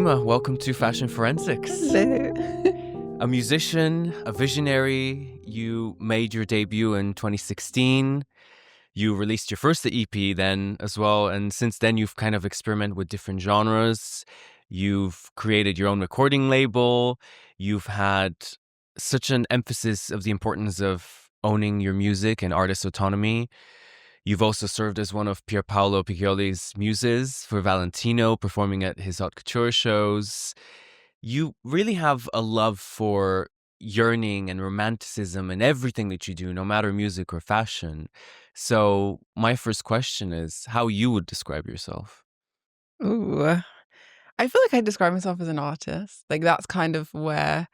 Cosima, welcome to Fashion Forensics. Hello. A musician, a visionary, you made your debut in 2016. You released your first EP then as well, and since then you've kind of experimented with different genres. You've created your own recording label. You've had such an emphasis of the importance of owning your music and artist autonomy. You've also served as one of Pierpaolo Piccioli's muses for Valentino, performing at his Haute Couture shows. You really have a love for yearning and romanticism in everything that you do, no matter music or fashion. So my first question is how you would describe yourself. Ooh. I feel like I describe myself as an artist. Like that's kind of where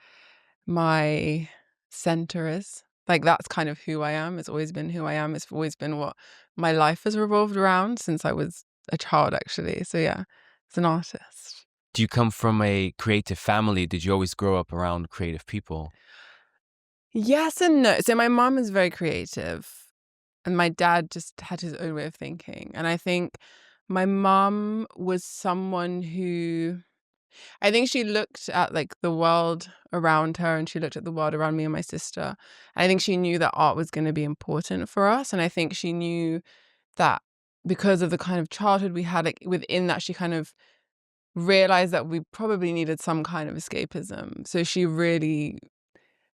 my center is. Like that's kind of who I am. It's always been who I am. It's always been what my life has revolved around since I was a child, actually. So yeah, it's an artist. Do you come from a creative family? Did you always grow up around creative people? Yes and no. So my mom is very creative and my dad just had his own way of thinking. And I think my mom was someone who, I think she looked at like the world around her and she looked at the world around me and my sister. I think she knew that art was going to be important for us. And I think she knew that because of the kind of childhood we had, like within that, she kind of realized that we probably needed some kind of escapism. So she really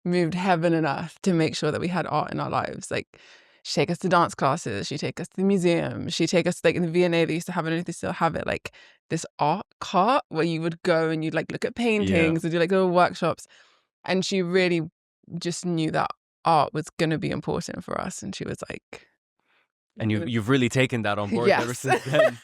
moved heaven and earth to make sure that we had art in our lives. Like she'd take us to dance classes, she'd take us to the museum, she'd take us like in the V&A, they used to have it, I don't know if they still have it, like this art cart where you would go and you'd like look at paintings and do like little workshops. And she really just knew that art was going to be important for us. And she was like... And you've really taken that on board ever since then.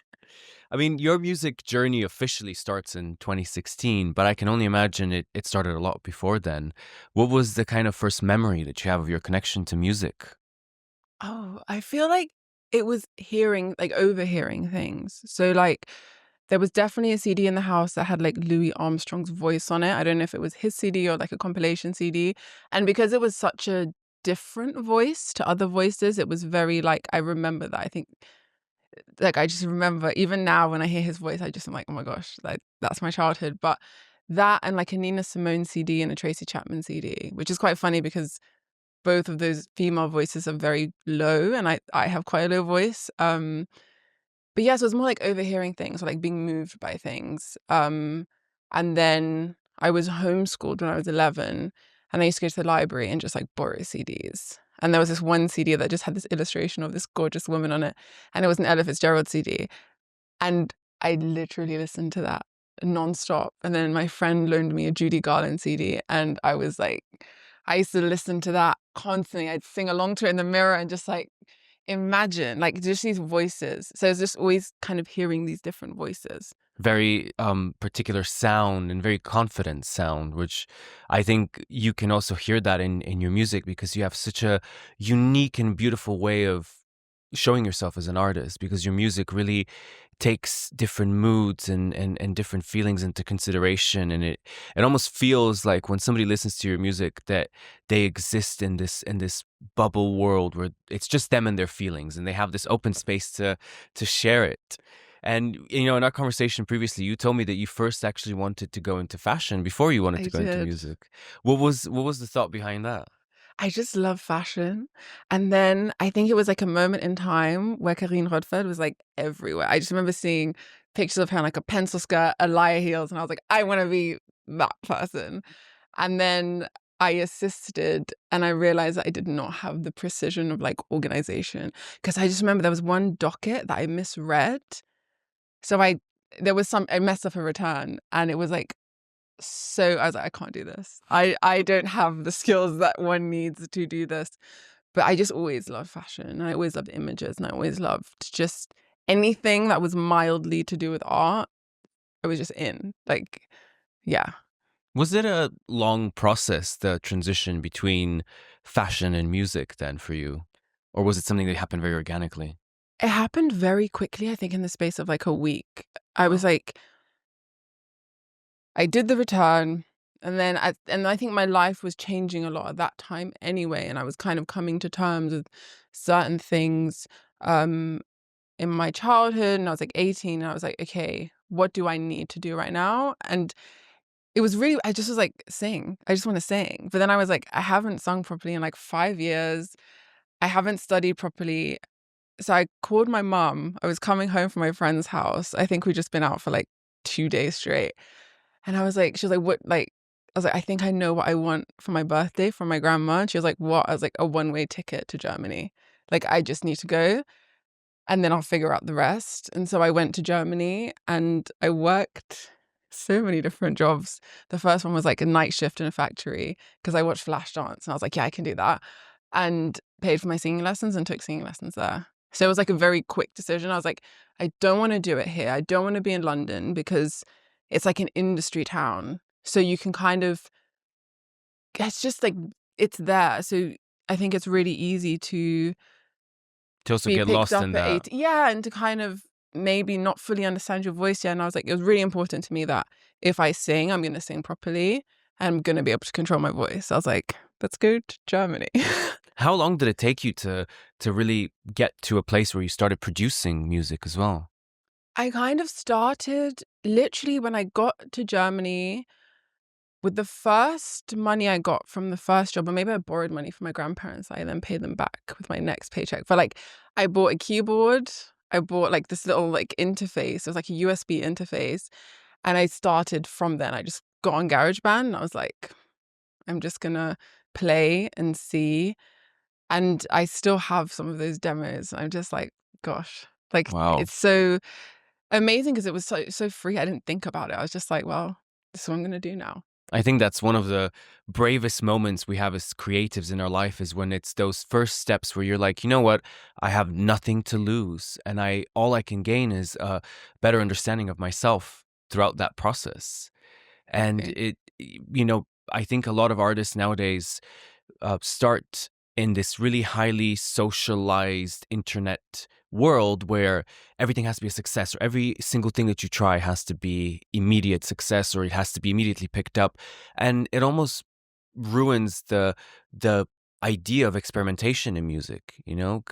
I mean, your music journey officially starts in 2016, but I can only imagine it started a lot before then. What was the kind of first memory that you have of your connection to music? Oh, I feel like it was hearing, like overhearing things. So like there was definitely a CD in the house that had like Louis Armstrong's voice on it. I don't know if it was his CD or like a compilation CD. And because it was such a different voice to other voices, it was very like, I remember that. I think like I just remember even now when I hear his voice, I just am like, oh my gosh, like that's my childhood. But that and like a Nina Simone CD and a Tracy Chapman CD, which is quite funny because both of those female voices are very low and I have quite a low voice. But yeah, so it was more like overhearing things or like being moved by things. And then I was homeschooled when I was 11 and I used to go to the library and just like borrow CDs. And there was this one CD that just had this illustration of this gorgeous woman on it. And it was an Ella Fitzgerald CD. And I literally listened to that nonstop. And then my friend loaned me a Judy Garland CD. And I was like, I used to listen to that constantly. I'd sing along to it in the mirror and just like imagine, like just these voices. So it's just always kind of hearing these different voices. Very particular sound and very confident sound, which I think you can also hear that in your music because you have such a unique and beautiful way of showing yourself as an artist, because your music really takes different moods and different feelings into consideration, and it almost feels like when somebody listens to your music that they exist in this bubble world where it's just them and their feelings, and they have this open space to share it. And, you know, in our conversation previously, you told me that you first actually wanted to go into fashion before you wanted to go into music. What was the thought behind that? I just love fashion. And then I think it was like a moment in time where Karine Rodfeld was like everywhere. I just remember seeing pictures of her in like a pencil skirt, Alaya heels, and I was like, I want to be that person. And then I assisted and I realized that I did not have the precision of like organization, because I just remember there was one docket that I misread. So I messed up a return and it was like, so I was like, I can't do this. I don't have the skills that one needs to do this. But I just always loved fashion and I always loved images and I always loved just anything that was mildly to do with art. I was just in, like, yeah. Was it a long process, the transition between fashion and music then for you? Or was it something that happened very organically? It happened very quickly, I think in the space of like a week. I was like, I did the return and then I think my life was changing a lot at that time anyway. And I was kind of coming to terms with certain things in my childhood. And I was like 18 and I was like, okay, what do I need to do right now? And it was really, I just was like, sing. I just want to sing. But then I was like, I haven't sung properly in like 5 years. I haven't studied properly. So I called my mum. I was coming home from my friend's house. I think we'd just been out for like 2 days straight. And I was like, she was like, what, like, I was like, I think I know what I want for my birthday from my grandma. And she was like, what? I was like, a one-way ticket to Germany. Like, I just need to go and then I'll figure out the rest. And so I went to Germany and I worked so many different jobs. The first one was like a night shift in a factory because I watched Flashdance and I was like, yeah, I can do that. And paid for my singing lessons and took singing lessons there. So it was like a very quick decision. I was like, I don't want to do it here. I don't want to be in London because it's like an industry town. So you can kind of, it's just like, it's there. So I think it's really easy to also be get picked lost up in at that. 8. Yeah, and to kind of maybe not fully understand your voice yet. And I was like, it was really important to me that if I sing, I'm going to sing properly and I'm going to be able to control my voice. I was like, let's go to Germany. How long did it take you to really get to a place where you started producing music as well? I kind of started literally when I got to Germany with the first money I got from the first job, or maybe I borrowed money from my grandparents. I then paid them back with my next paycheck. But like, I bought a keyboard. I bought like this little like interface. It was like a USB interface. And I started from then. I just got on GarageBand and I was like, I'm just gonna play and see. And I still have some of those demos. I'm just like, gosh, like Wow. it's so amazing because it was so free. I didn't think about it. I was just like, well, this is what I'm gonna do now. I think that's one of the bravest moments we have as creatives in our life is when it's those first steps where you're like, you know what, I have nothing to lose, and all I can gain is a better understanding of myself throughout that process. And Okay. I think a lot of artists nowadays start in this really highly socialized internet world where everything has to be a success, or every single thing that you try has to be immediate success, or it has to be immediately picked up, and it almost ruins the idea of experimentation in music,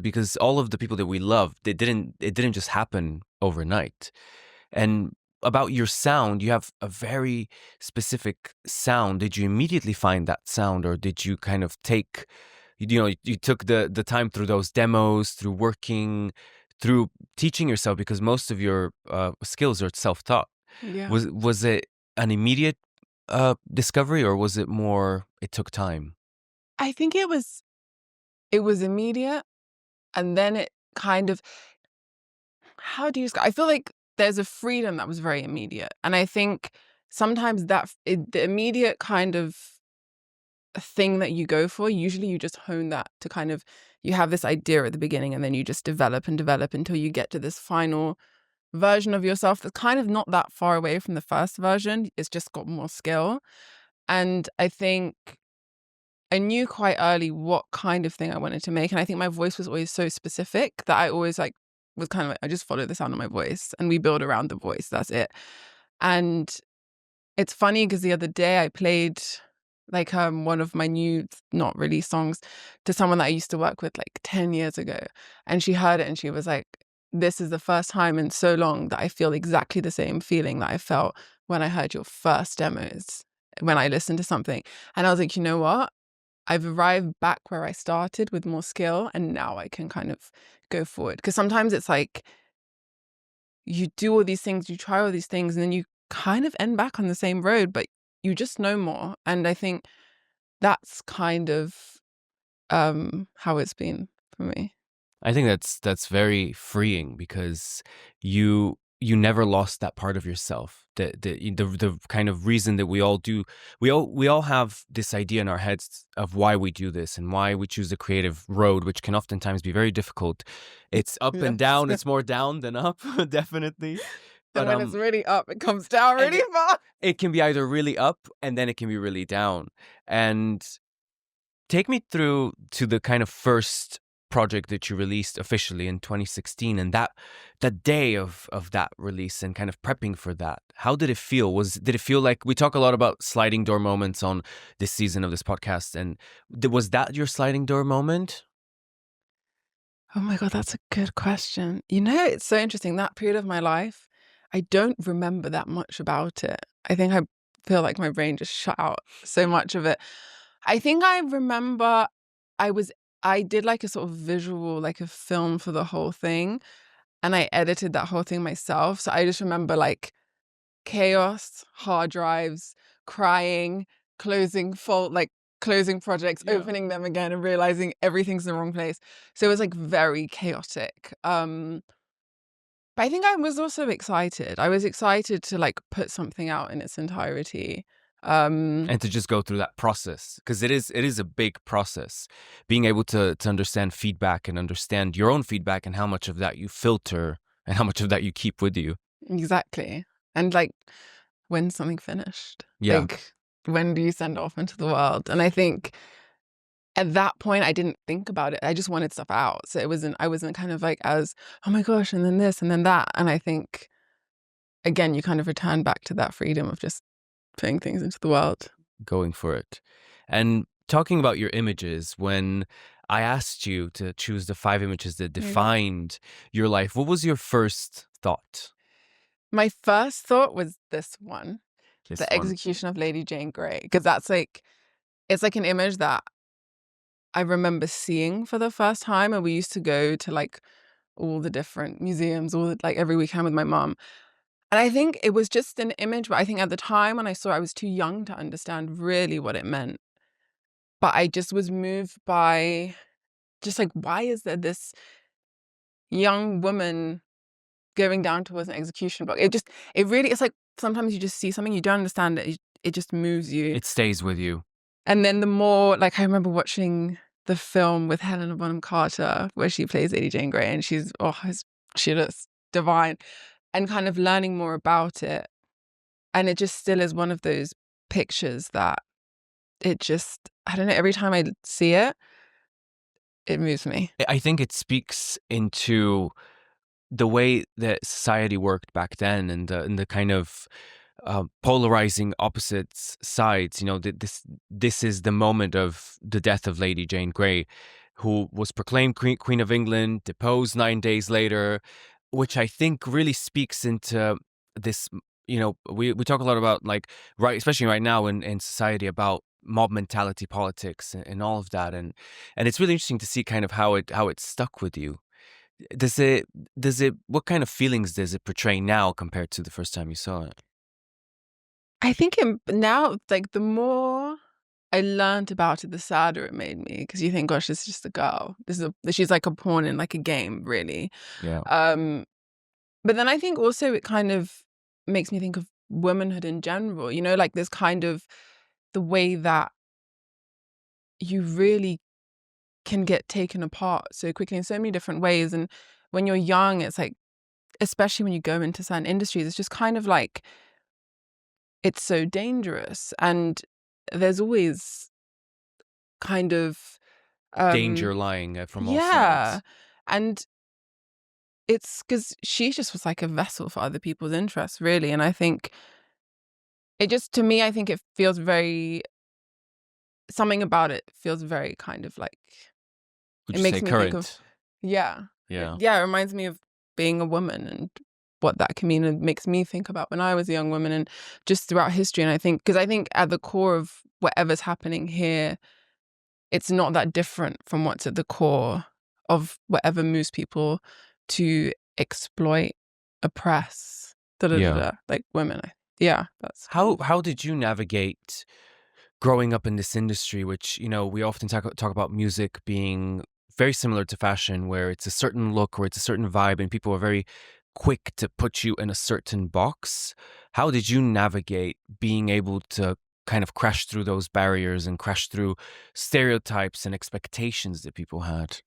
because all of the people that we love, it didn't just happen overnight. And about your sound, you have a very specific sound. Did you immediately find that sound, or did you kind of take, you took the time through those demos, through working, through teaching yourself, because most of your skills are self-taught. Yeah. Was it an immediate discovery, or was it more, it took time? I think it was immediate, and then it kind of, how do you I feel like there's a freedom that was very immediate. And I think sometimes the immediate kind of thing that you go for, usually you just hone that to kind of, you have this idea at the beginning and then you just develop and develop until you get to this final version of yourself that's kind of not that far away from the first version. It's just got more skill. And I think I knew quite early what kind of thing I wanted to make. And I think my voice was always so specific that I always like was kind of like, I just follow the sound of my voice and we build around the voice. That's it. And it's funny because the other day I played like one of my new not released songs to someone that I used to work with like 10 years ago. And she heard it and she was like, this is the first time in so long that I feel exactly the same feeling that I felt when I heard your first demos, when I listened to something. And I was like, you know what? I've arrived back where I started with more skill, and now I can kind of go forward. Because sometimes it's like you do all these things, you try all these things, and then you kind of end back on the same road, but you just know more. And I think that's kind of how it's been for me. I think that's very freeing, because you never lost that part of yourself. The kind of reason that we all do, we all have this idea in our heads of why we do this and why we choose the creative road, which can oftentimes be very difficult. It's up and Yes. down. It's more down than up, definitely. And But when it's really up, it comes down and really fast. it can be either really up, and then it can be really down. And take me through to the kind of first project that you released officially in 2016, and that day of that release, and kind of prepping for that. How did it feel? Did it feel like, we talk a lot about sliding door moments on this season of this podcast, and was that your sliding door moment? Oh my God, that's a good question. You know, it's so interesting. That period of my life, I don't remember that much about it. I think I feel like my brain just shut out so much of it. I think I remember I did like a sort of visual, like a film for the whole thing, and I edited that whole thing myself. So I just remember like chaos, hard drives, crying, closing projects, opening them again and realizing everything's in the wrong place. So it was like very chaotic. But I think I was also excited. I was excited to like put something out in its entirety. And to just go through that process, because it is a big process, being able to understand feedback and understand your own feedback and how much of that you filter and how much of that you keep with you. Exactly. And like, when's something finished? Yeah. Like, when do you send it off into the world? And I think at that point I didn't think about it. I just wanted stuff out. So I wasn't kind of like as, oh my gosh, and then this and then that. And I think again, you kind of return back to that freedom of just putting things into the world. Going for it. And talking about your images, when I asked you to choose the 5 images that defined your life, what was your first thought? My first thought was this one, This the one. execution of Lady Jane Grey, because it's like an image that I remember seeing for the first time, and we used to go to like all the different museums like every weekend with my mom. And I think it was just an image, but I think at the time when I saw it, I was too young to understand really what it meant. But I just was moved by just like, why is there this young woman going down towards an execution block? It's like sometimes you just see something, you don't understand it, it just moves you. It stays with you. And then the more, like, I remember watching the film with Helena Bonham Carter where she plays Lady Jane Grey, and she looks divine, and kind of learning more about it. And it just still is one of those pictures that I don't know, every time I see it, it moves me. I think it speaks into the way that society worked back then, and the kind of polarizing opposites sides. You know, this is the moment of the death of Lady Jane Grey, who was proclaimed Queen of England, deposed 9 days later, which I think really speaks into this. You know, we talk a lot about, like, right, especially right now in society, about mob mentality, politics, and all of that, and it's really interesting to see kind of how it stuck with you. Does it what kind of feelings does it portray now compared to the first time you saw it? I think now, like, the more I learned about it, the sadder it made me, because you think, gosh, this is just a girl. She's like a pawn in like a game, really. Yeah. But then I think also it kind of makes me think of womanhood in general, like this kind of the way that you really can get taken apart so quickly in so many different ways. And when you're young, it's like, especially when you go into certain industries, it's just kind of like, it's so dangerous. And there's always kind of, Danger lying from all yeah. sides. And it's because she just was like a vessel for other people's interests, really. And I think to me, I think it feels something about it feels very kind of like, Would it you makes say me think of, current? yeah. Yeah. Yeah, it reminds me of being a woman and what that can mean, and makes me think about when I was a young woman and just throughout history. And I think, because I think at the core of whatever's happening here, it's not that different from what's at the core of whatever moves people to exploit, oppress, Yeah. like women. Yeah, that's How did you navigate growing up in this industry, which, we often talk about music being very similar to fashion, where it's a certain look or it's a certain vibe, and people are very quick to put you in a certain box. How did you navigate being able to kind of crash through those barriers and crash through stereotypes and expectations that people had?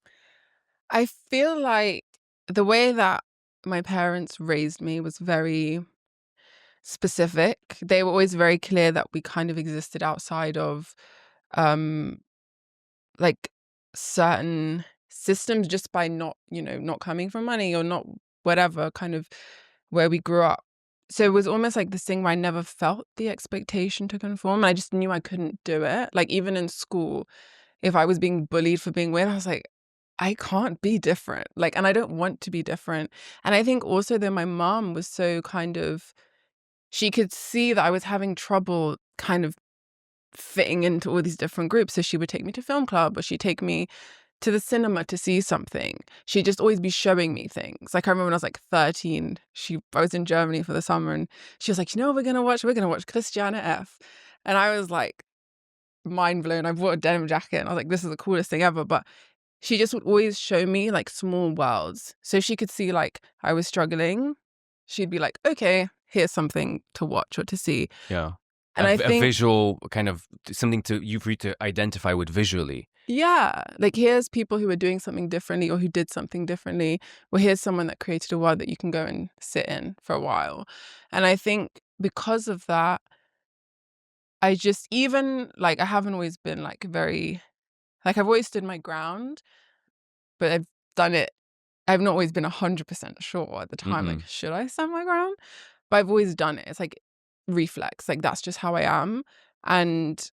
I feel like the way that my parents raised me was very specific. They were always very clear that we kind of existed outside of um like certain systems, just by not coming from money, or not whatever kind of where we grew up. So it was almost like this thing where I never felt the expectation to conform. I just knew I couldn't do it. Like, even in school, if I was being bullied for being weird, I was like, I can't be different. Like, and I don't want to be different. And I think also that my mom was so kind of, she could see that I was having trouble kind of fitting into all these different groups. So she would take me to film club, or she'd take me to the cinema to see something. She'd just always be showing me things. Like I remember when I was like 13, I was in Germany for the summer, and she was like, you know what we're gonna watch? We're gonna watch Christiane F. And I was like mind blown. I bought a denim jacket and I was like, this is the coolest thing ever. But she just would always show me like small worlds. So she could see like I was struggling. She'd be like, okay, here's something to watch or to see. Yeah. And I A think, visual kind of something for you to identify with visually. yeah, like here's people who are doing something differently or who did something differently. Or here's someone that created a world that you can go and sit in for a while. And I think because of that, I just, even like, I haven't always been like very, like I've always stood my ground, but I've done it. I've not always been 100% sure at the time, like, should I stand my ground? But I've always done it. It's like reflex, like that's just how I am. And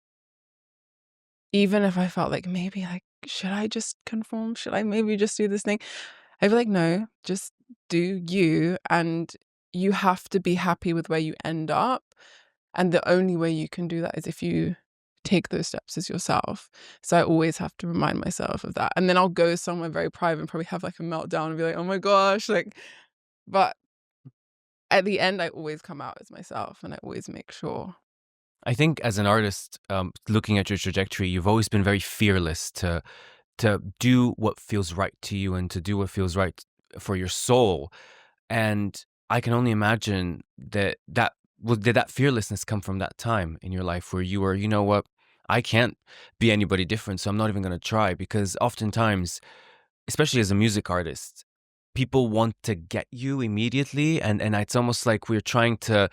even if I felt like maybe like, should I just conform? Should I maybe just do this thing? I feel like, no, just do you. And you have to be happy with where you end up. And the only way you can do that is if you take those steps as yourself. So I always have to remind myself of that. And then I'll go somewhere very private and probably have like a meltdown and be like, oh my gosh, like, but at the end, I always come out as myself and I always make sure. I think as an artist, looking at your trajectory, you've always been very fearless to do what feels right to you and to do what feels right for your soul. And I can only imagine did that fearlessness come from that time in your life where you were, you know what, I can't be anybody different, so I'm not even going to try. Because oftentimes, especially as a music artist, people want to get you immediately, and it's almost like we're trying to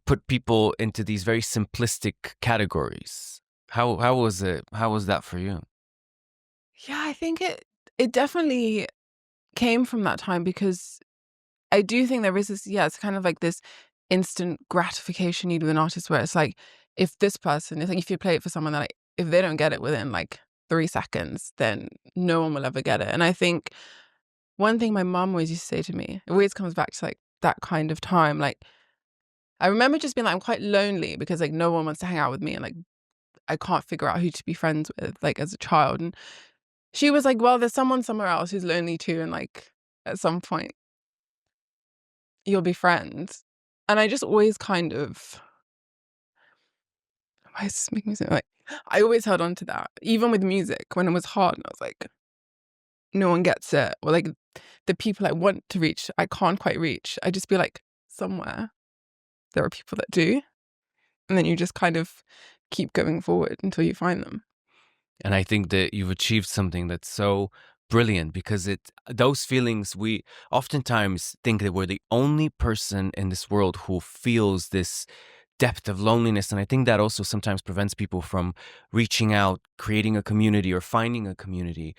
put people into these very simplistic categories. How was it? How was that for you? Yeah, I think it definitely came from that time, because I do think there is this, yeah, it's kind of like this instant gratification need with an artist where it's like, if this person, it's like if you play it for someone that like, if they don't get it within like 3 seconds, then no one will ever get it. And I think one thing my mom always used to say to me, it always comes back to like that kind of time. Like I remember just being like, I'm quite lonely because like no one wants to hang out with me, and like I can't figure out who to be friends with, like as a child. And she was like, well, there's someone somewhere else who's lonely too, and like at some point you'll be friends. And I just always kind of, why is this making me so like, I always held on to that, even with music when it was hard. And I was like, no one gets it. Or like the people I want to reach, I can't quite reach. I just be like, somewhere there are people that do. And then you just kind of keep going forward until you find them. And I think that you've achieved something that's so brilliant, because those feelings, we oftentimes think that we're the only person in this world who feels this depth of loneliness. And I think that also sometimes prevents people from reaching out, creating a community, or finding a community.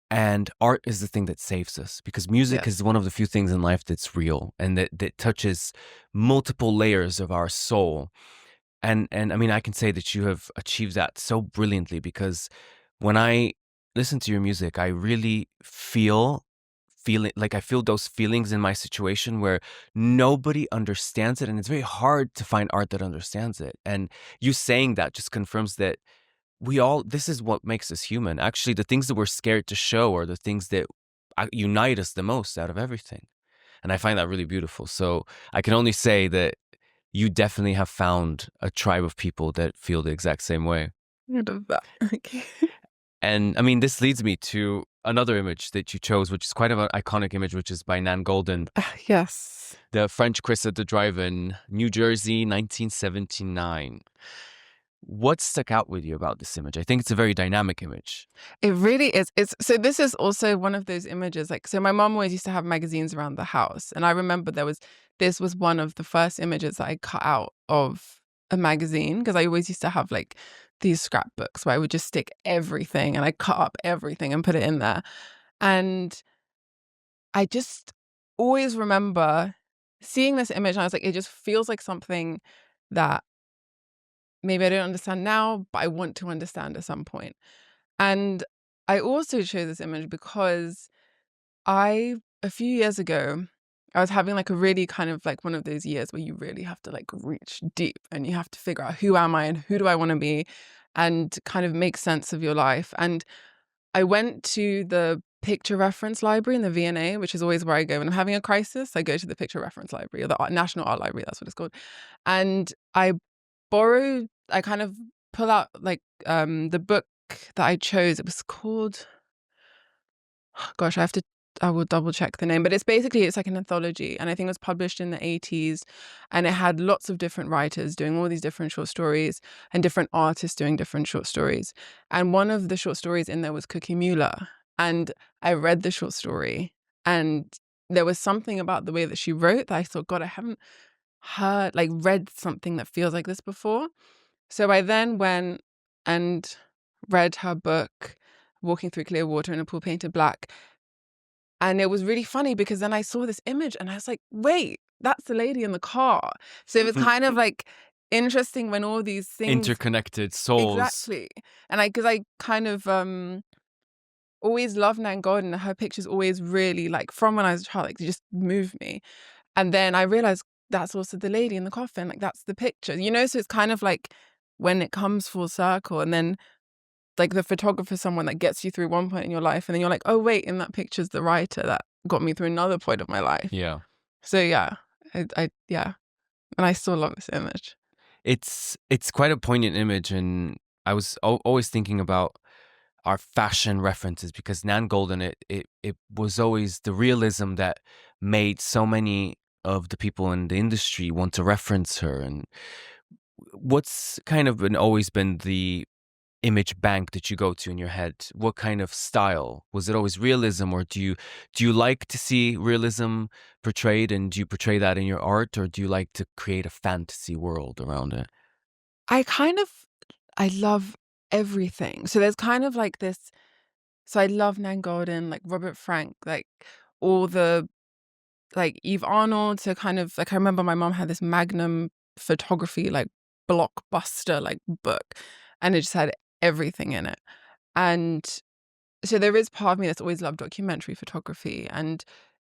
And art is the thing that saves us, because music Yes. is one of the few things in life that's real and that touches multiple layers of our soul. And I mean, I can say that you have achieved that so brilliantly, because when I listen to your music, I really I feel those feelings in my situation where nobody understands it, and it's very hard to find art that understands it. And you saying that just confirms that this is what makes us human. Actually, the things that we're scared to show are the things that unite us the most out of everything. And I find that really beautiful. So I can only say that you definitely have found a tribe of people that feel the exact same way. I love that. Okay. And I mean, this leads me to another image that you chose, which is quite an iconic image, which is by Nan Goldin, Yes. the French Kiss at the Drive-In, New Jersey, 1979. What stuck out with you about this image? I think it's a very dynamic image. It really is. So this is also one of those images. Like, so my mom always used to have magazines around the house, and I remember this was one of the first images that I cut out of a magazine, because I always used to have like these scrapbooks where I would just stick everything, and I cut up everything and put it in there. And I just always remember seeing this image, and I was like, it just feels like something that maybe I don't understand now, but I want to understand at some point. And I also chose this image because a few years ago, I was having like a really kind of like one of those years where you really have to like reach deep and you have to figure out who am I and who do I want to be and kind of make sense of your life. And I went to the picture reference library in the V&A, which is always where I go when I'm having a crisis. I go to the picture reference library, or the National Art Library, that's what it's called. And I kind of pull out like the book that I chose. It was called, gosh, I will double check the name, but it's like an anthology, and I think it was published in the 80s, and it had lots of different writers doing all these different short stories and different artists doing different short stories. And one of the short stories in there was Cookie Mueller, and I read the short story, and there was something about the way that she wrote that I thought, God, I haven't read something that feels like this before. So I then went and read her book, Walking Through Clear Water in a Pool Painted Black. And it was really funny because then I saw this image and I was like, wait, that's the lady in the car. So it was kind of like interesting when all these things. Interconnected souls. Exactly. And because I kind of always loved Nan Goldin, and her pictures always really, like, from when I was a child, like, they just moved me. And then I realized that's also the lady in the coffin, like, that's the picture, so it's kind of like when it comes full circle, and then like the photographer, someone that gets you through one point in your life, and then you're like, oh wait, in that picture's the writer that got me through another point of my life. Yeah. So yeah, yeah, and I still love this image. It's quite a poignant image, and I was always thinking about our fashion references, because Nan Goldin, it was always the realism that made so many of the people in the industry want to reference her. And what's kind of always been the image bank that you go to in your head? What kind of style? Was it always realism, or do you like to see realism portrayed, and do you portray that in your art, or do you like to create a fantasy world around it? I love everything. So there's kind of like this. So I love Nan Goldin, like Robert Frank, like all the like Eve Arnold. So kind of like I remember my mom had this Magnum photography like blockbuster like book, and it just had everything in it. And so there is part of me that's always loved documentary photography,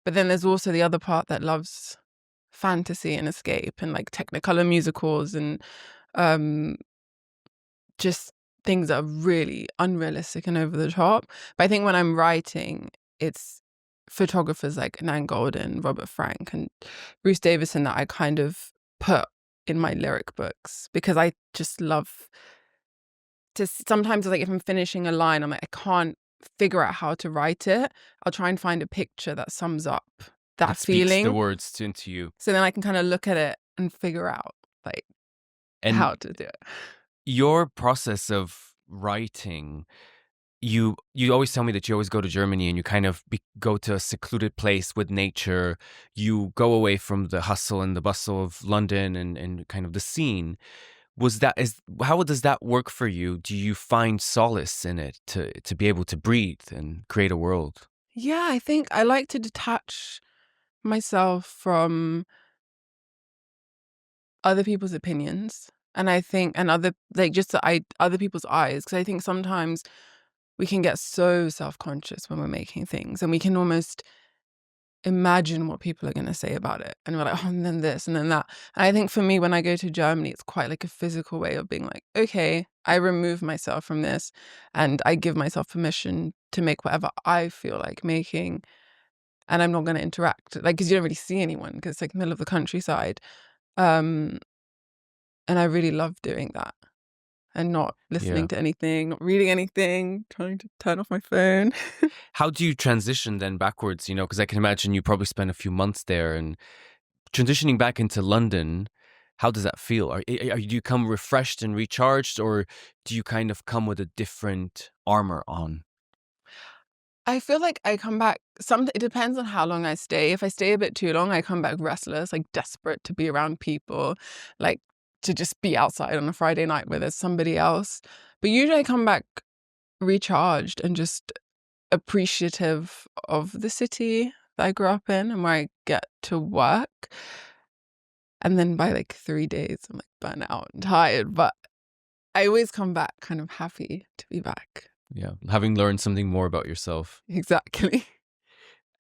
but then there's also the other part that loves fantasy and escape and like Technicolor musicals and um just things that are really unrealistic and over the top. But I think when I'm writing, it's photographers like Nan Goldin, Robert Frank, and Bruce Davison that I kind of put in my lyric books, because I just love to sometimes, like, if I'm finishing a line, I'm like, I can't figure out how to write it. I'll try and find a picture that sums up that speaks feeling. the words into you. So then I can kind of look at it and figure out like how to do it. Your process of writing, you always tell me that you always go to Germany and you kind of go to a secluded place with nature. You go away from the hustle and the bustle of London and kind of the scene. How does that work for you? Do you find solace in it to be able to breathe and create a world? Yeah, I think I like to detach myself from other people's opinions, and I think other people's eyes, because I think sometimes we can get so self-conscious when we're making things, and we can almost imagine what people are going to say about it, and we're like, oh, and then this and then that. And I think for me, when I go to Germany, it's quite like a physical way of being like, okay, I remove myself from this and I give myself permission to make whatever I feel like making, and I'm not going to interact, like, because you don't really see anyone because it's like middle of the countryside. And I really love doing that and not listening to anything, not reading anything, trying to turn off my phone. How do you transition then backwards? Because I can imagine you probably spent a few months there, and transitioning back into London, how does that feel? Do you come refreshed and recharged, or do you kind of come with a different armor on? I feel like I come back, it depends on how long I stay. If I stay a bit too long, I come back restless, like desperate to be around people, like to just be outside on a Friday night where there's somebody else. But usually I come back recharged and just appreciative of the city that I grew up in and where I get to work. And then by like 3 days, I'm like burnt out and tired. But I always come back kind of happy to be back. Yeah, having learned something more about yourself. Exactly.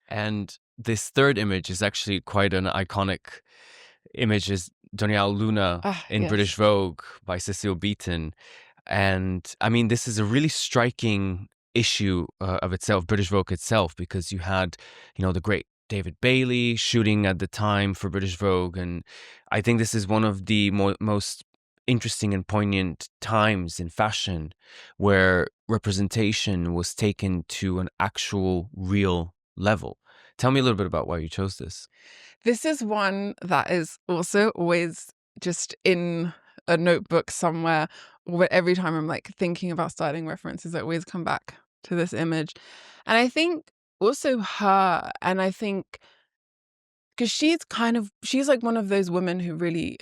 And this third image is actually quite an iconic image, is Donial Luna Ah, in British yes. Vogue by Cecile Beaton. And I mean, this is a really striking issue of itself, British Vogue itself, because you had, the great David Bailey shooting at the time for British Vogue. And I think this is one of the most interesting and poignant times in fashion where representation was taken to an actual real level. Tell me a little bit about why you chose this. This is one that is also always just in a notebook somewhere, or every time I'm like thinking about styling references, I always come back to this image. And I think also her, and I think because she's like one of those women who really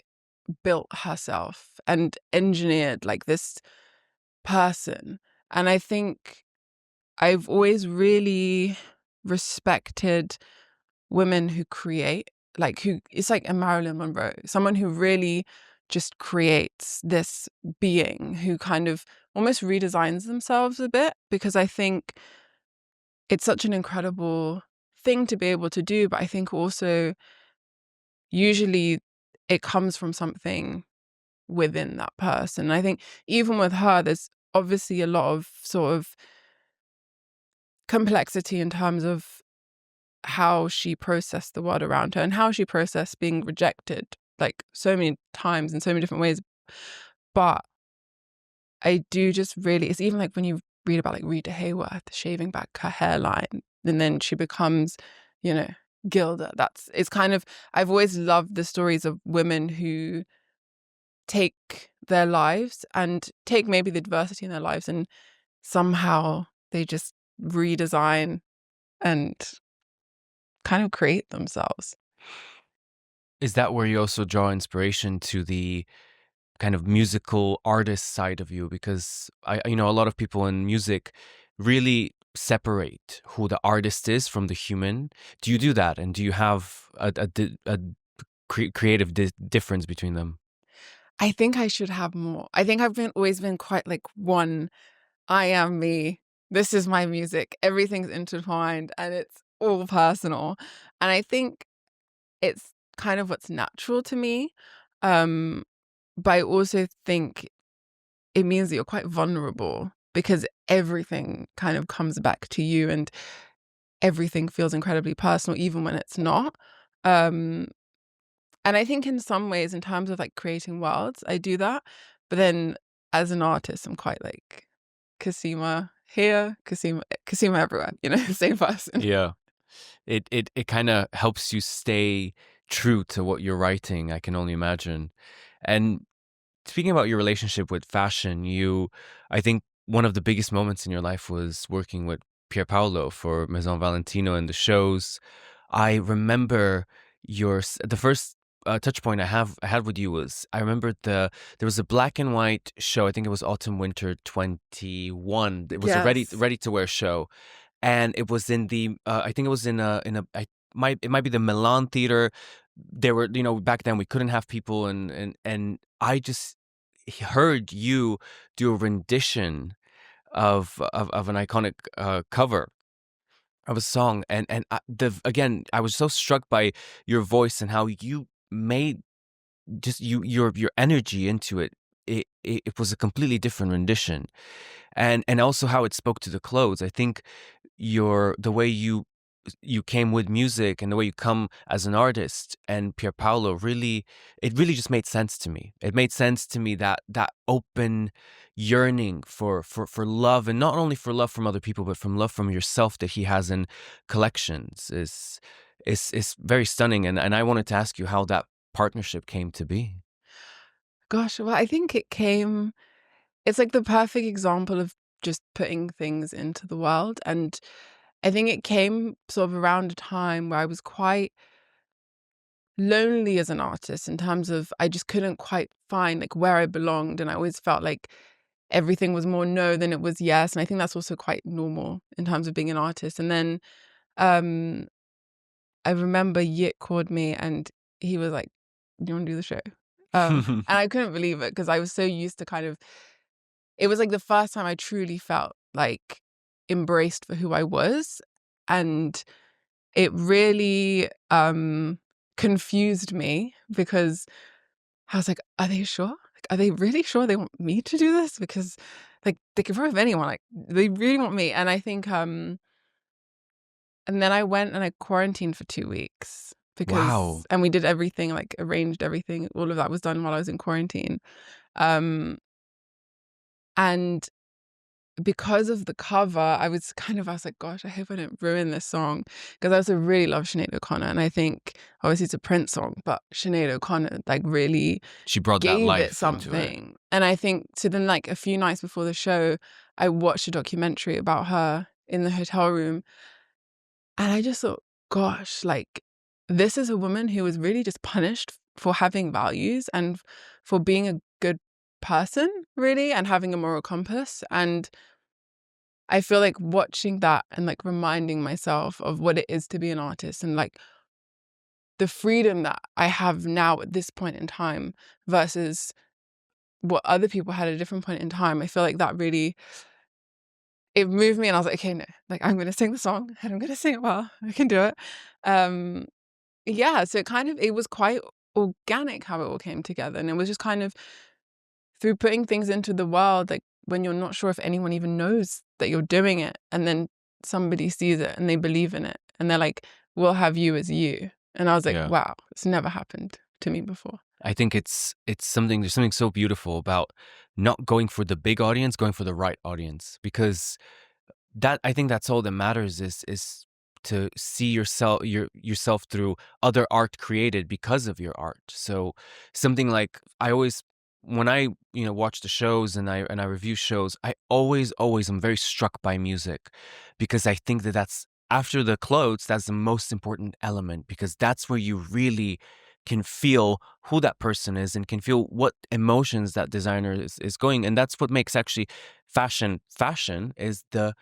built herself and engineered like this person. And I think I've always really respected women who create, like who it's like a Marilyn Monroe, someone who really just creates this being who kind of almost redesigns themselves a bit, because I think it's such an incredible thing to be able to do. But I think also usually it comes from something within that person. I think even with her, there's obviously a lot of sort of complexity in terms of how she processed the world around her and how she processed being rejected like so many times in so many different ways. But I do just really, it's even like when you read about like Rita Hayworth shaving back her hairline and then she becomes, Gilda. It's kind of, I've always loved the stories of women who take their lives and take maybe the adversity in their lives and somehow they just redesign and kind of create themselves. Is that where you also draw inspiration to the kind of musical artist side of you? Because a lot of people in music really separate who the artist is from the human. Do you do that? And do you have a creative difference between them? I think I should have more. I think I've always been quite like one, I am me. This is my music. Everything's intertwined and it's all personal. And I think it's kind of what's natural to me. Um, but I also think it means that you're quite vulnerable because everything kind of comes back to you and everything feels incredibly personal, even when it's not. Um, and I think in some ways, in terms of like creating worlds, I do that. But then as an artist, I'm quite like Cosima here, Cosima everywhere, same person. Yeah. It kind of helps you stay true to what you're writing, I can only imagine. And speaking about your relationship with fashion, I think one of the biggest moments in your life was working with Pierpaolo for Maison Valentino and the shows. I remember the first touch point I had with you was I remember there was a black and white show. I think it was autumn winter 21. It was a Yes. ready to wear show, and it was in the I think it was in it might be the Milan Theater. There were, back then we couldn't have people, and I just heard you do a rendition of an iconic cover of a song, and again I was so struck by your voice and how you made just your energy into it. It was a completely different rendition, and also how it spoke to the clothes. I think the way you came with music and the way you come as an artist and Pierpaolo it really just made sense to me. It made sense to me that open yearning for love, and not only for love from other people, but from love from yourself that he has in collections is very stunning. And I wanted to ask you how that partnership came to be. Gosh, well, I think it's like the perfect example of just putting things into the world. And I think it came sort of around a time where I was quite lonely as an artist in terms of I just couldn't quite find like where I belonged. And I always felt like everything was more no than it was yes. And I think that's also quite normal in terms of being an artist. And then um, I remember Yit called me and he was like, "Do you want to do the show?" And I couldn't believe it because I was so used to it was like the first time I truly felt like embraced for who I was. And it really confused me because I was like, are they sure? Like, are they really sure they want me to do this? Because like they could probably have anyone, like they really want me. And I think and then I went and I quarantined for 2 weeks Wow. and we did everything, like arranged everything. All of that was done while I was in quarantine. Um, and because of the cover, I was like, gosh, I hope I don't ruin this song. Because I also really love Sinead O'Connor. And I think obviously it's a Prince song, but Sinead O'Connor like really She brought that gave it life into it. something. And I think so then like a few nights before the show, I watched a documentary about her in the hotel room. And I just thought, gosh, like this is a woman who was really just punished for having values and for being a good person, really, and having a moral compass. And I feel like watching that and like reminding myself of what it is to be an artist and like the freedom that I have now at this point in time versus what other people had at a different point in time. I feel like that really, it moved me and I was like, okay, no, like I'm going to sing the song and I'm going to sing it well. I can do it. Um, yeah, so it was quite organic how it all came together. And it was just kind of through putting things into the world, like when you're not sure if anyone even knows that you're doing it, and then somebody sees it and they believe in it and they're like, we'll have you as you. And I was like, Yeah. wow, it's never happened to me before. I think it's something, there's something so beautiful about not going for the big audience, going for the right audience, because that, I think that's all that matters is to see yourself through other art created because of your art. So something like, I always, when I watch the shows and I review shows, I always am very struck by music, because I think that that's, after the clothes, that's the most important element, because that's where you really can feel who that person is and can feel what emotions that designer is going. And that's what makes actually fashion is the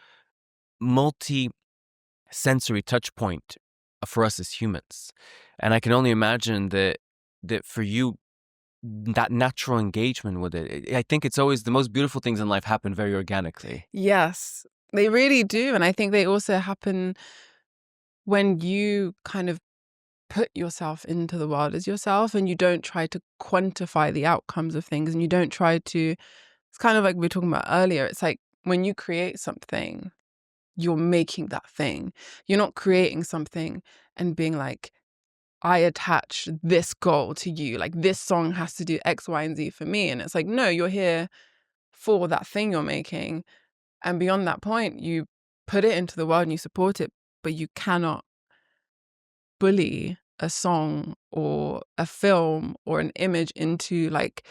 multi-sensory touch point for us as humans. And I can only imagine that for you, that natural engagement with it, I think it's always the most beautiful things in life happen very organically. Yes, they really do. And I think they also happen when you kind of put yourself into the world as yourself and you don't try to quantify the outcomes of things and you don't try to, it's kind of like we were talking about earlier. It's like when you create something, you're making that thing. You're not creating something and being like, I attach this goal to you. Like this song has to do X, Y, and Z for me. And it's like, no, you're here for that thing you're making. And beyond that point, you put it into the world and you support it, but you cannot bully a song or a film or an image into like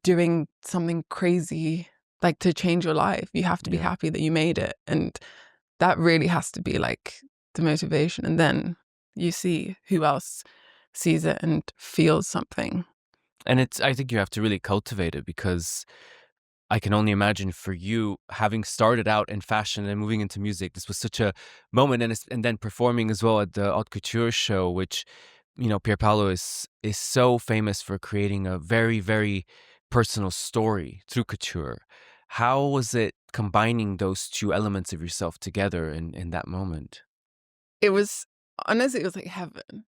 doing something crazy, like to change your life. You have to be Yeah. happy that you made it. And that really has to be like the motivation. And then you see who else sees it and feels something. And I think you have to really cultivate it, because I can only imagine for you, having started out in fashion and moving into music, this was such a moment, and then performing as well at the Haute Couture show, which, Pierpaolo is so famous for creating a very, very personal story through couture. How was it combining those two elements of yourself together in that moment? It was, honestly, it was like heaven.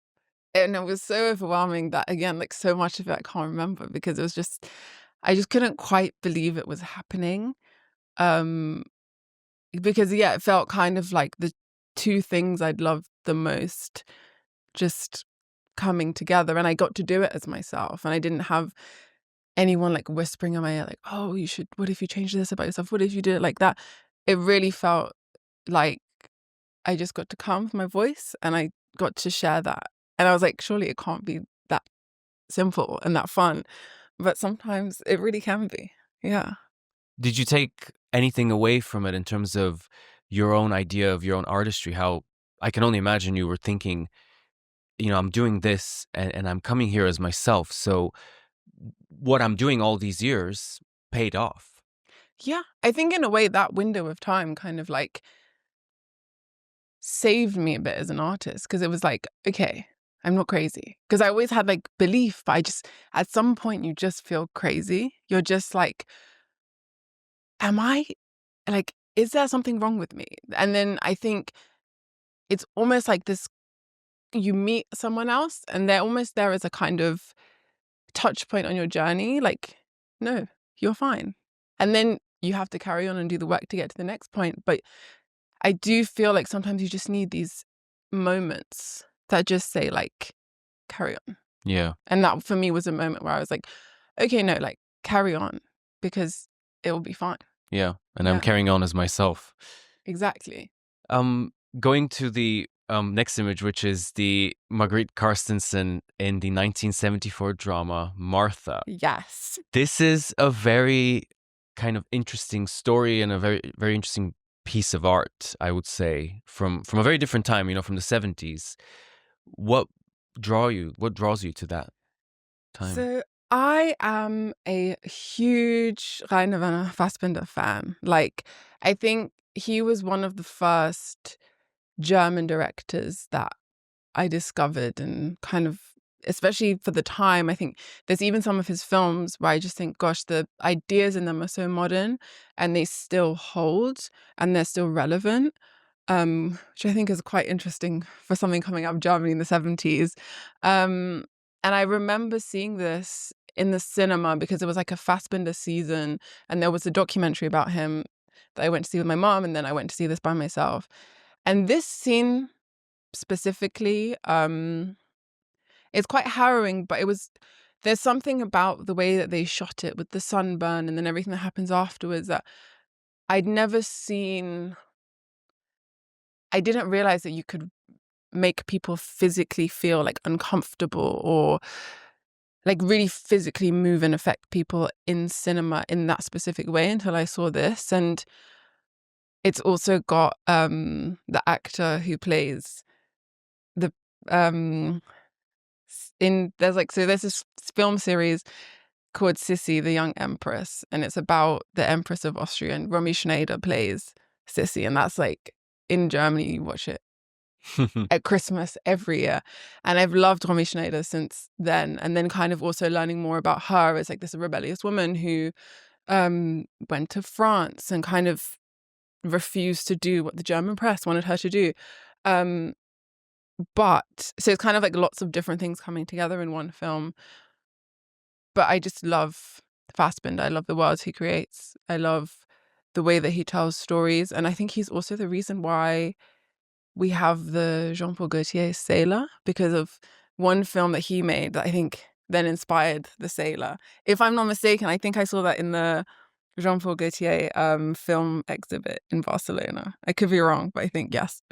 And it was so overwhelming that, again, like so much of it I can't remember because it was just, I just couldn't quite believe it was happening. Um, because, yeah, it felt kind of like the two things I'd loved the most just coming together. And I got to do it as myself. And I didn't have anyone like whispering in my ear, like, oh, you should, what if you change this about yourself? What if you did it like that? It really felt like I just got to come with my voice and I got to share that. And I was like, surely it can't be that simple and that fun. But sometimes it really can be. Yeah. Did you take anything away from it in terms of your own idea of your own artistry? How, I can only imagine you were thinking, I'm doing this and I'm coming here as myself. So what I'm doing all these years paid off. Yeah. I think in a way that window of time kind of like saved me a bit as an artist because it was like, okay, I'm not crazy. Because I always had like belief, but I just, at some point, you just feel crazy. You're just like, am I like, is there something wrong with me? And then I think it's almost like this, you meet someone else and they're almost there as a kind of touch point on your journey. Like, no, you're fine. And then you have to carry on and do the work to get to the next point. But I do feel like sometimes you just need these moments that just say, like, carry on. Yeah. And that for me was a moment where I was like, okay, no, like, carry on because it will be fine. Yeah. And I'm carrying on as myself. Exactly. Going to the next image, which is the Margrethe Carstensen in the 1974 drama Martha. Yes. This is a very kind of interesting story and a very, very interesting piece of art, I would say, from a very different time, from the 70s. What draws you to that time? So I am a huge Rainer Fassbinder fan. Like, I think he was one of the first German directors that I discovered, and kind of, especially for the time, I think there's even some of his films where I just think, gosh, the ideas in them are so modern and they still hold and they're still relevant. Which I think is quite interesting for something coming out of Germany in the 70s. And I remember seeing this in the cinema because it was like a Fassbinder season, and there was a documentary about him that I went to see with my mom, and then I went to see this by myself. And this scene specifically, it's quite harrowing, but there's something about the way that they shot it with the sunburn and then everything that happens afterwards that I'd never seen. I didn't realize that you could make people physically feel like uncomfortable or like really physically move and affect people in cinema in that specific way until I saw this. And it's also got the actor who plays the there's this film series called Sissy, the Young Empress, and it's about the Empress of Austria, and Romy Schneider plays Sissy, and that's like in Germany you watch it at Christmas every year. And I've loved Romy Schneider since then. And then kind of also learning more about her as like this rebellious woman who went to France and kind of refused to do what the German press wanted her to do. But so it's kind of like lots of different things coming together in one film. But I just love Fassbinder. I love the worlds he creates. I love the way that he tells stories. And I think he's also the reason why we have the Jean-Paul Gaultier Sailor, because of one film that he made that I think then inspired the Sailor. If I'm not mistaken, I think I saw that in the Jean-Paul Gaultier film exhibit in Barcelona. I could be wrong, but I think yes.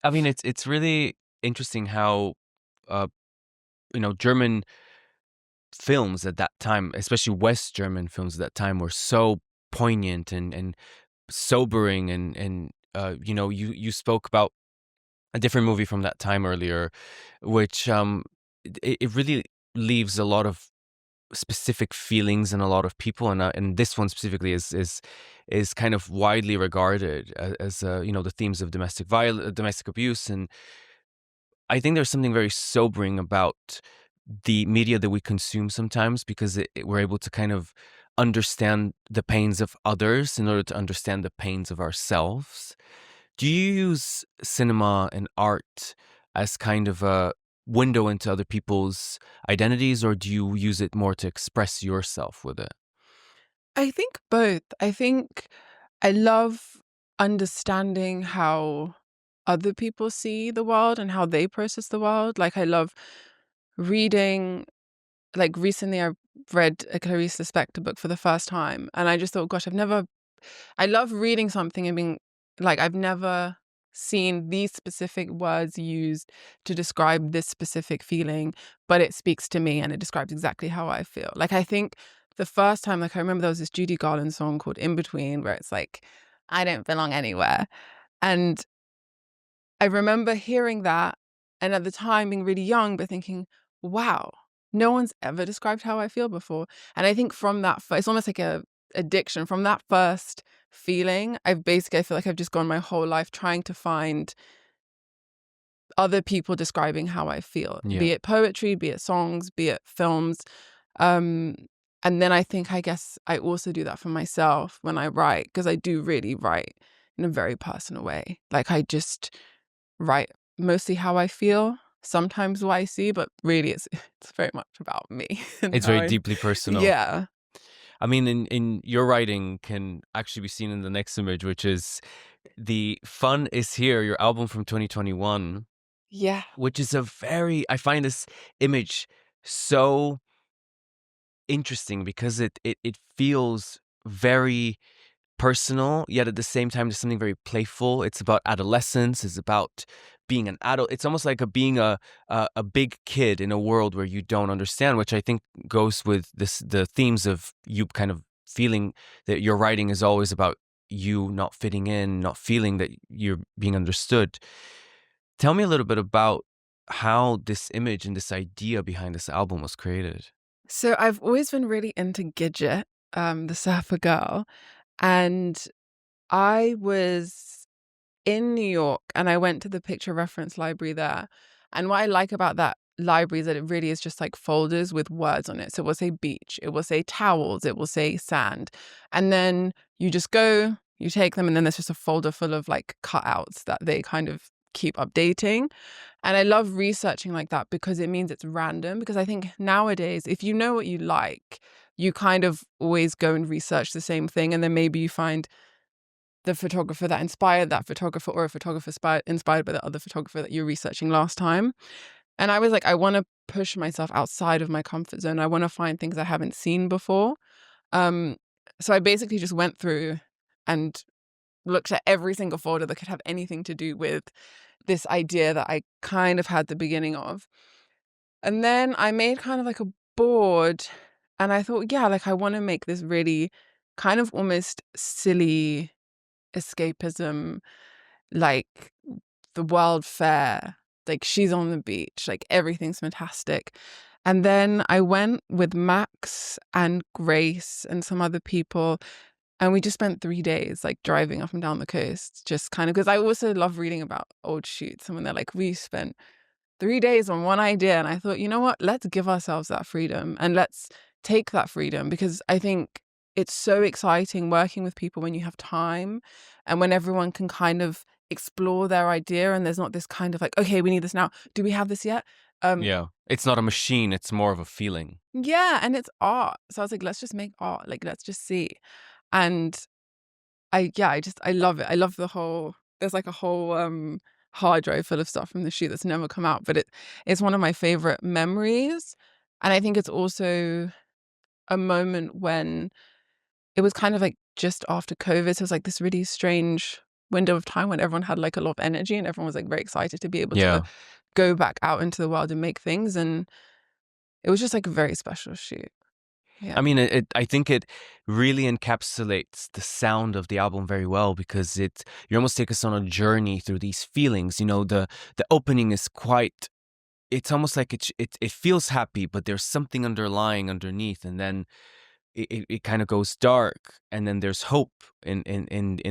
I mean, it's really interesting how German films at that time, especially West German films at that time, were so poignant and sobering, and you spoke about a different movie from that time earlier, which it really leaves a lot of specific feelings in a lot of people, and this one specifically is kind of widely regarded as the themes of domestic abuse, and I think there's something very sobering about the media that we consume sometimes, because we're able to kind of understand the pains of others in order to understand the pains of ourselves. Do you use cinema and art as kind of a window into other people's identities, or do you use it more to express yourself with it? I think both. I think I love understanding how other people see the world and how they process the world. Like, I love reading. Like, recently I read a Clarice Lispector book for the first time, and I just thought, gosh, I love reading something and being like, I've never seen these specific words used to describe this specific feeling, but it speaks to me and it describes exactly how I feel. Like, I think the first time, like, I remember there was this Judy Garland song called In Between, where it's like, I don't belong anywhere. And I remember hearing that, and at the time being really young, but thinking, wow, no one's ever described how I feel before. And I think from that, it's almost like a addiction. From that first feeling, I feel like I've just gone my whole life trying to find other people describing how I feel, Yeah. be it poetry, be it songs, be it films. Um, And then I guess I also do that for myself when I write, because I do really write in a very personal way. Like I just write mostly how I feel, sometimes what I see, but really it's very much about me and It's how very I, deeply personal. yeah. I mean, in your writing can actually be seen in the next image, which is The Fun Is Here, your album from 2021, Yeah. which is I find this image so interesting because it feels very personal, yet at the same time there's something very playful. It's about adolescence, it's about being an adult. It's almost like being a big kid in a world where you don't understand, which I think goes with the themes of you kind of feeling that your writing is always about you not fitting in, not feeling that you're being understood. Tell me a little bit about how this image and this idea behind this album was created. So I've always been really into Gidget, the surfer girl, and I was in New York and I went to the picture reference library there. And what I like about that library is that it really is just like folders with words on it. So it will say beach, it will say towels, it will say sand. And then you just go, you take them, and then there's just a folder full of like cutouts that they kind of keep updating. And I love researching like that because it means it's random. Because I think nowadays, if you know what you like, you kind of always go and research the same thing. And then maybe you find the photographer that inspired that photographer, or a photographer inspired by the other photographer that you're researching last time. And I was like, I want to push myself outside of my comfort zone. I want to find things I haven't seen before. Um, so I basically just went through and looked at every single folder that could have anything to do with this idea that I kind of had the beginning of. And then I made kind of like a board, and I thought, yeah, like I want to make this really kind of almost silly escapism, like the World Fair, like she's on the beach, like everything's fantastic. And then I went with Max and Grace and some other people, and we just spent 3 days like driving up and down the coast, just kind of, because I also love reading about old shoots. And when they're like, we spent 3 days on one idea. And I thought, you know what, let's give ourselves that freedom and let's take that freedom, because I think it's so exciting working with people when you have time and when everyone can kind of explore their idea and there's not this kind of like, okay, we need this now. Do we have this yet? Yeah. It's not a machine, it's more of a feeling. Yeah, and it's art. So I was like, let's just make art. Like, let's just see. And I love it. I love there's like a whole hard drive full of stuff from the shoot that's never come out, but it's one of my favorite memories. And I think it's also a moment when it was kind of like just after COVID. So it was like this really strange window of time when everyone had like a lot of energy and everyone was like very excited to be able to Yeah. go back out into the world and make things. And it was just like a very special shoot. Yeah. I mean, I think it really encapsulates the sound of the album very well because you almost take us on a journey through these feelings. You know, the opening is quite. It's almost like it feels happy, but there's something underlying underneath, and then it kind of goes dark, and then there's hope in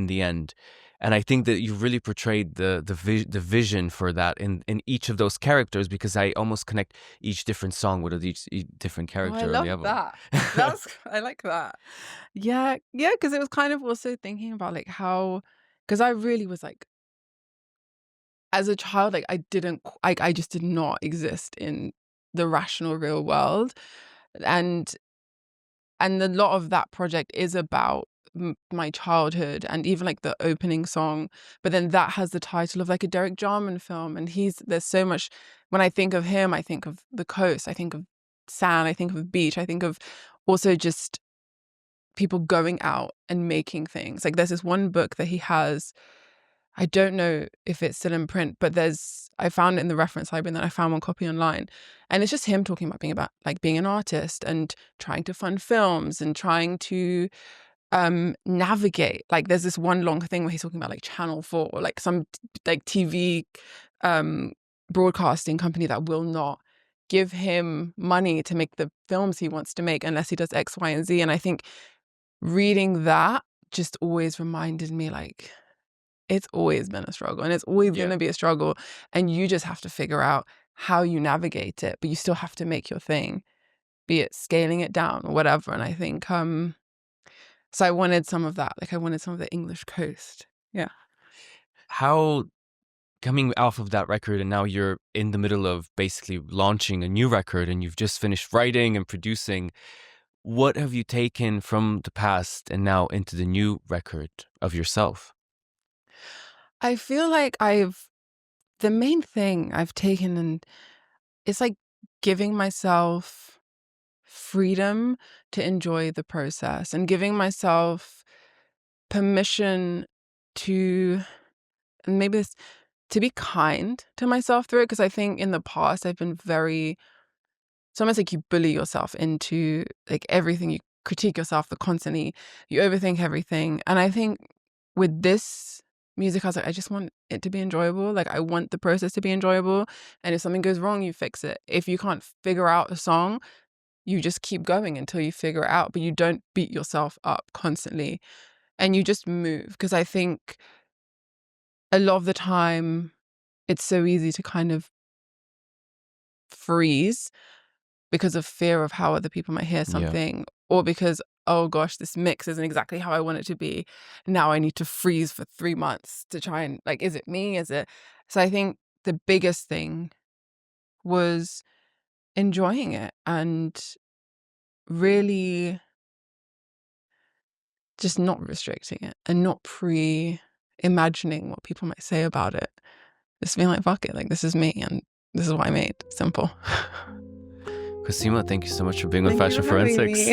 the end. And I think that you really portrayed the vision for that in each of those characters, because I almost connect each different song with each different Oh, I character on the love album. that. I like that. Yeah, yeah, because it was kind of also thinking about like how, because I really was like, as a child, like I just did not exist in the rational real world, and a lot of that project is about my childhood and even like the opening song, but then that has the title of like a Derek Jarman film, and there's so much. When I think of him, I think of the coast, I think of sand, I think of beach, I think of also just people going out and making things. Like there's this one book that he has, I don't know if it's still in print, but I found it in the reference library and then I found one copy online. And it's just him talking about like being an artist and trying to fund films and trying to navigate. Like there's this one long thing where he's talking about like Channel 4 or like some like TV broadcasting company that will not give him money to make the films he wants to make unless he does X, Y, and Z. And I think reading that just always reminded me like it's always been a struggle and it's always going Yeah. to be a struggle, and you just have to figure out how you navigate it, but you still have to make your thing. be it scaling it down or whatever. And I think so I wanted some of that. Like I wanted some of the English coast. Yeah. How, coming off of that record, and now you're in the middle of basically launching a new record, and you've just finished writing and producing, what have you taken from the past and now into the new record of yourself? I feel like the main thing I've taken, and it's like giving myself freedom to enjoy the process and giving myself permission to, and maybe this, to be kind to myself through it. Because I think in the past I've been it's almost like you bully yourself into like everything. You critique yourself constantly. You overthink everything. And I think with this music, I was like, I just want it to be enjoyable. Like I want the process to be enjoyable. And if something goes wrong, you fix it. If you can't figure out a song, you just keep going until you figure it out. But you don't beat yourself up constantly. And you just move. Because I think a lot of the time, it's so easy to kind of freeze because of fear of how other people might hear something, or because, oh gosh, this mix isn't exactly how I want it to be. Now I need to freeze for 3 months to try and, like, is it me? Is it? So I think the biggest thing was enjoying it and really just not restricting it and not imagining what people might say about it. Just being like, fuck it, like this is me and this is what I made. Simple. Cosima, thank you so much for being on Fashion Forensics.